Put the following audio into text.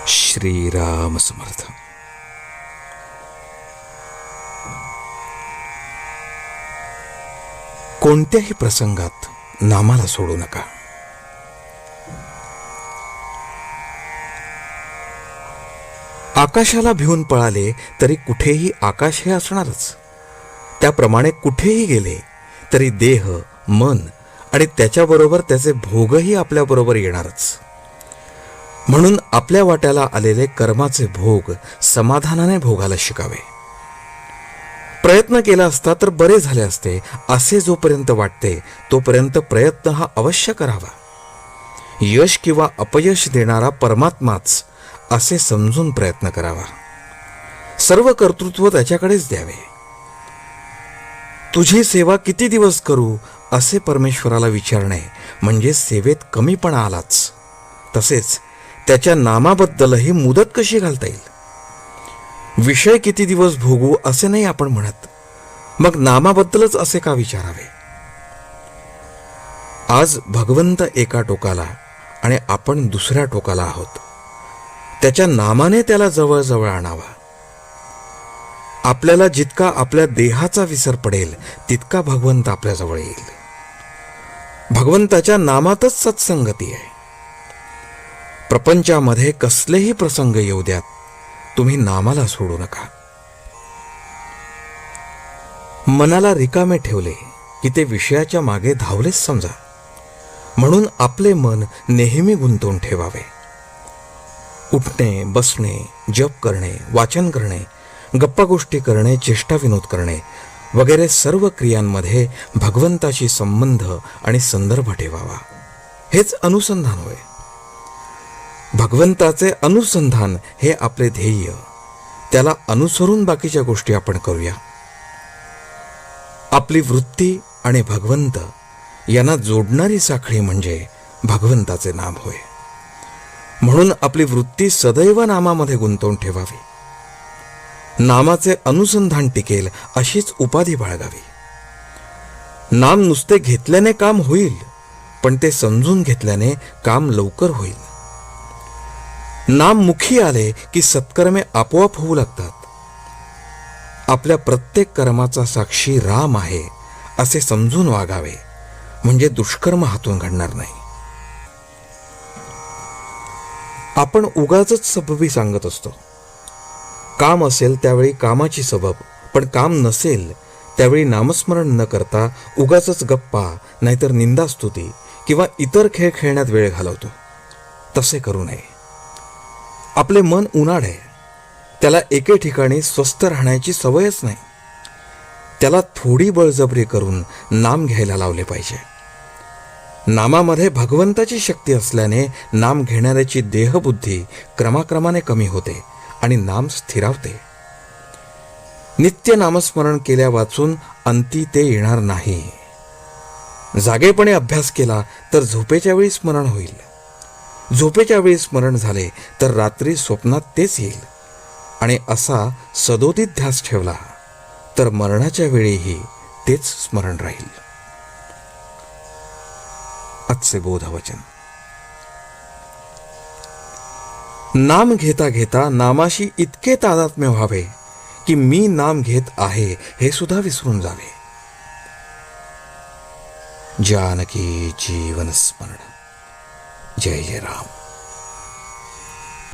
श्रीराम समर्थ. कोणत्याही प्रसंगात नामाला सोडू नका. आकाशाला भिवून पळाले तरी कुठेही आकाश हे असणारच. त्याप्रमाणे कुठेही गेले तरी देह, मन आणि त्याच्याबरोबर त्याचे भोगही आपल्याबरोबर येणारच. म्हणून आपल्या वाट्याला आलेले कर्माचे भोग समाधानाने भोगायला शिकावे. प्रयत्न केला असता तर बरे झाले असते असे जोपर्यंत वाटते तोपर्यंत प्रयत्न हा अवश्य करावा. यश किंवा अपयश देणारा परमात्माच असे समजून प्रयत्न करावा. सर्व कर्तृत्व त्याच्याकडेच द्यावे. तुझी सेवा किती दिवस करू असे परमेश्वराला विचारणे म्हणजे सेवेत कमीपणा आलाच. तसेच त्याच्या नामाबद्दलही मुदत कशी घालता येईल. विषय किती दिवस भोगू असे नाही आपण म्हणत, मग नामाबद्दलच असे का विचारावे. आज भगवंत एका टोकाला आणि आपण दुसऱ्या टोकाला आहोत. त्याच्या नामाने त्याला जवळ आणावा. आपल्याला जितका आपल्या देहाचा विसर पडेल तितका भगवंत आपल्याजवळ येईल. भगवंताच्या नामातच सत्संगती आहे. प्रपंचामध्ये कसलेही प्रसंग येऊ द्यात, तुम्ही नामाला सोडू नका. मनाला रिकामे ठेवले की ते विषयाच्या मागे धावलेच समजा. म्हणून आपले मन नेहमी गुंतवून ठेवावे. उठणे, बसणे, जप करणे, वाचन करणे, गप्पा गोष्टी करणे, चेष्टा विनोद करणे वगैरे सर्व क्रियांमध्ये भगवंताशी संबंध आणि संदर्भ ठेवावा. हेच अनुसंधान होय. भगवंताचे अनुसंधान हे आपले ध्येय. त्याला अनुसरून बाकीच्या गोष्टी आपण करूया. आपली वृत्ती आणि भगवंत यांना जोडणारी साखळी म्हणजे भगवंताचे नाम होय. म्हणून आपली वृत्ती सदैव नामामध्ये गुंतवून ठेवावी. नामाचे अनुसंधान टिकेल अशीच उपाधी बाळगावी. नाम नुसते घेतल्याने काम होईल, पण ते समजून घेतल्याने काम लवकर होईल. नाम मुखी आले की सत्कर्मे आपोआप होऊ लागतात. आपल्या प्रत्येक कर्माचा साक्षी राम आहे असे समजून वागावे, म्हणजे दुष्कर्म हातून घडणार नाही. आपण उगाचच सबबी सांगत असतो. काम असेल त्यावेळी कामाची सबब, पण काम नसेल त्यावेळी नामस्मरण न करता उगाचच गप्पा नाहीतर निंदास्तुती किंवा इतर खेळ खेळण्यात वेळ घालवतो. तसे करू नये. आपले मन उन्हाळ आहे. त्याला एके ठिकाणी स्वस्थ राहण्याची सवयच नाही. त्याला थोडी बळजबरी करून नाम घ्यायला लावले पाहिजे. नामामध्ये भगवंताची शक्ती असल्याने नाम घेणाऱ्याची देहबुद्धी क्रमाक्रमाने कमी होते आणि नाम स्थिरावते. नित्य नामस्मरण केल्या वाचून अंती ते येणार नाही. जागेपणे अभ्यास केला तर झोपेच्या वेळी स्मरण होईल. झोपेच्या वेळी स्मरण झाले तर रात्री स्वप्नात तेच येईल. आणि असा सदोदित ध्यास ठेवला तर मरणाच्या वेळीही तेच स्मरण राहील. आजचे बोधवचन. नाम घेता घेता नामाशी इतके तादात्म्य व्हावे की मी नाम घेत आहे हे सुद्धा विसरून जावे. जानकी जीवन स्मरण. जय जय राम.